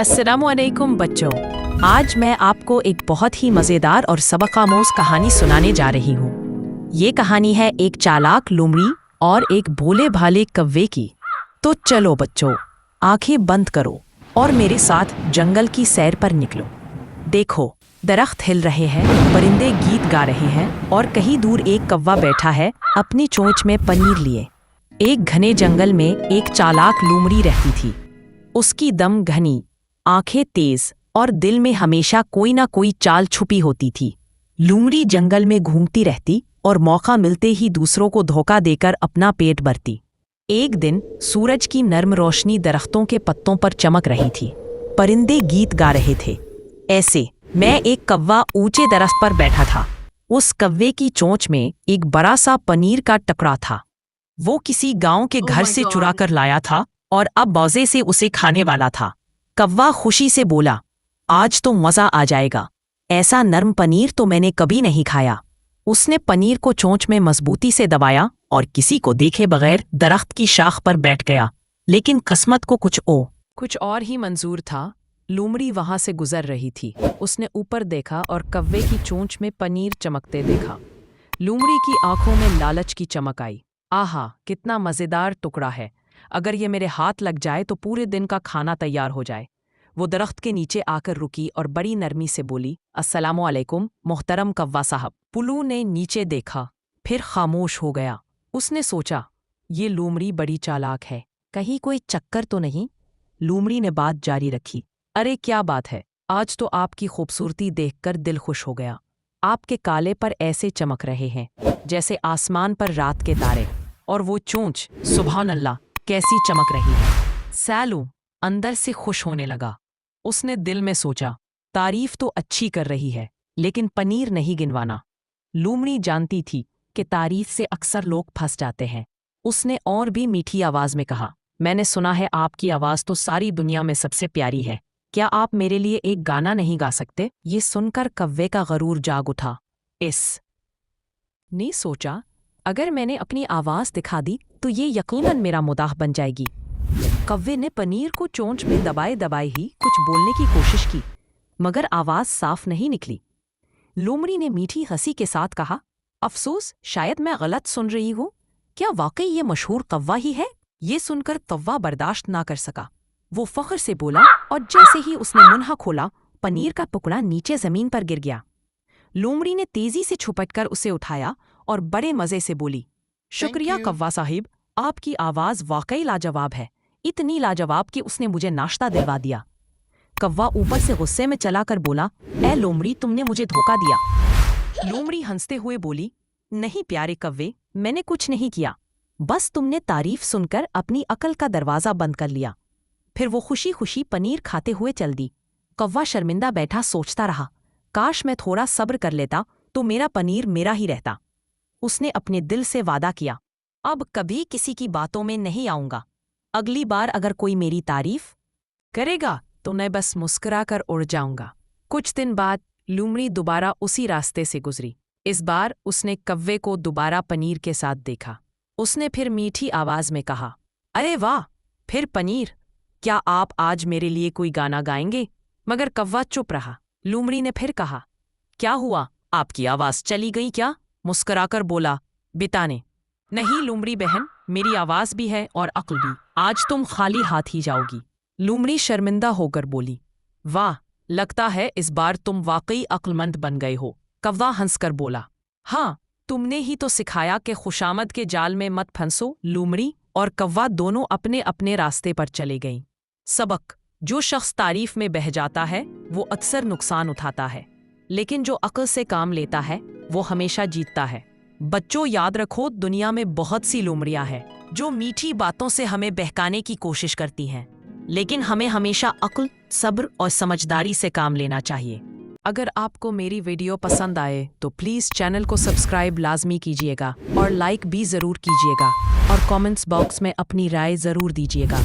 अस्सलामुअलैकुम बच्चों, आज मैं आपको एक बहुत ही मज़ेदार और सबक-आमूज़ कहानी सुनाने जा रही हूँ। ये कहानी है एक चालाक लोमड़ी और एक भोले भाले कव्वे की। तो चलो बच्चों, आंखें बंद करो और मेरे साथ जंगल की सैर पर निकलो। देखो, दरख्त हिल रहे हैं, परिंदे गीत गा रहे हैं और कहीं दूर एक कौवा बैठा है अपनी चोंच में पनीर लिए। एक घने जंगल में एक चालाक लोमड़ी रहती थी। उसकी दम घनी, आंखें तेज और दिल में हमेशा कोई ना कोई चाल छुपी होती थी। लोमड़ी जंगल में घूमती रहती और मौका मिलते ही दूसरों को धोखा देकर अपना पेट भरती। एक दिन सूरज की नर्म रोशनी दरख्तों के पत्तों पर चमक रही थी। परिंदे गीत गा रहे थे। ऐसे मैं एक कौवा ऊंचे दरख्त पर बैठा था। उस कौवे की चोंच में एक बड़ा सा पनीर का टुकड़ा था। वो किसी गांव के घर से चुरा कर लाया था और अब मौजे से उसे खाने वाला था। कौवा खुशी से बोला, आज तो मजा आ जाएगा, ऐसा नरम पनीर तो मैंने कभी नहीं खाया। उसने पनीर को चोंच में मजबूती से दबाया और किसी को देखे बगैर दरख्त की शाख पर बैठ गया। लेकिन किस्मत को कुछ और ही मंजूर था। लोमड़ी वहां से गुजर रही थी। उसने ऊपर देखा और कौवे की चोंच में पनीर चमकते देखा। लोमड़ी की आंखों में लालच की चमक आई। आहा, कितना मजेदार टुकड़ा है, अगर ये मेरे हाथ लग जाए तो पूरे दिन का खाना तैयार हो जाए। वो दरख्त के नीचे आकर रुकी और बड़ी नरमी से बोली, अस्सलामुअलैकुम मोहतरम कौवा साहब। पुलू ने नीचे देखा, फिर खामोश हो गया। उसने सोचा, ये लोमड़ी बड़ी चालाक है, कहीं कोई चक्कर तो नहीं। लोमड़ी ने बात जारी रखी, अरे क्या बात है, आज तो आपकी खूबसूरती देखकर दिल खुश हो गया। आपके काले पर ऐसे चमक रहे हैं जैसे आसमान पर रात के तारे, और वो चोंच, सुभान अल्लाह, कैसी चमक रही है। सैलू अंदर से खुश होने लगा। उसने दिल में सोचा, तारीफ तो अच्छी कर रही है, लेकिन पनीर नहीं गिनवाना। लोमड़ी जानती थी कि तारीफ से अक्सर लोग फंस जाते हैं। उसने और भी मीठी आवाज में कहा, मैंने सुना है आपकी आवाज तो सारी दुनिया में सबसे प्यारी है, क्या आप मेरे लिए एक गाना नहीं गा सकते? ये सुनकर कौवे का गरूर जाग उठा। ने सोचा, अगर मैंने अपनी आवाज दिखा दी तो ये यकीनन मेरा मुदाह बन जाएगी। कौवे ने पनीर को चोंच में दबाए दबाए ही कुछ बोलने की कोशिश की, मगर आवाज साफ नहीं निकली। लोमड़ी ने मीठी हंसी के साथ कहा, अफसोस, शायद मैं गलत सुन रही हूँ। क्या वाकई ये मशहूर कौवा ही है? ये सुनकर कौवा बर्दाश्त ना कर सका। वो फख्र से बोला और जैसे ही उसने मुंह खोला, पनीर का टुकड़ा नीचे जमीन पर गिर गया। लोमड़ी ने तेजी से छुपटकर उसे उठाया और बड़े मजे से बोली, शुक्रिया कौवा साहिब, आपकी आवाज वाकई लाजवाब है, इतनी लाजवाब कि उसने मुझे नाश्ता दिलवा दिया। कौवा ऊपर से गुस्से में चलाकर बोला, ए लोमड़ी, तुमने मुझे धोखा दिया। लोमड़ी हंसते हुए बोली, नहीं प्यारे कौवे, मैंने कुछ नहीं किया, बस तुमने तारीफ सुनकर अपनी अकल का दरवाजा बंद कर लिया। फिर वो खुशी खुशी पनीर खाते हुए चल दी। कौवा शर्मिंदा बैठा सोचता रहा, काश मैं थोड़ा सब्र कर लेता तो मेरा पनीर मेरा ही रहता। उसने अपने दिल से वादा किया, अब कभी किसी की बातों में नहीं आऊंगा। अगली बार अगर कोई मेरी तारीफ करेगा तो मैं बस मुस्कुराकर उड़ जाऊंगा। कुछ दिन बाद लोमड़ी दोबारा उसी रास्ते से गुजरी। इस बार उसने कौवे को दोबारा पनीर के साथ देखा। उसने फिर मीठी आवाज में कहा, अरे वाह, फिर पनीर, क्या आप आज मेरे लिए कोई गाना गाएंगे? मगर कौवा चुप रहा। लोमड़ी ने फिर कहा, क्या हुआ, आपकी आवाज चली गई क्या? मुस्कुराकर बोला, बिताने। नहीं लोमड़ी बहन, मेरी आवाज भी है और अक्ल भी, आज तुम खाली हाथ ही जाओगी। लोमड़ी शर्मिंदा होकर बोली, वाह, लगता है इस बार तुम वाकई अक्लमंद बन गए हो। कौवा हंसकर बोला, हाँ, तुमने ही तो सिखाया कि खुशामद के जाल में मत फंसो। लोमड़ी और कौवा दोनों अपने अपने रास्ते पर चले गईं। सबक, जो शख्स तारीफ में बह जाता है वो अक्सर नुकसान उठाता है, लेकिन जो अक्ल से काम लेता है वो हमेशा जीतता है। बच्चों, याद रखो, दुनिया में बहुत सी लोमड़ियां हैं जो मीठी बातों से हमें बहकाने की कोशिश करती हैं, लेकिन हमें हमेशा अक्ल, सब्र और समझदारी से काम लेना चाहिए। अगर आपको मेरी वीडियो पसंद आए तो प्लीज़ चैनल को सब्सक्राइब लाजमी कीजिएगा और लाइक भी ज़रूर कीजिएगा और कमेंट्स बॉक्स में अपनी राय ज़रूर दीजिएगा।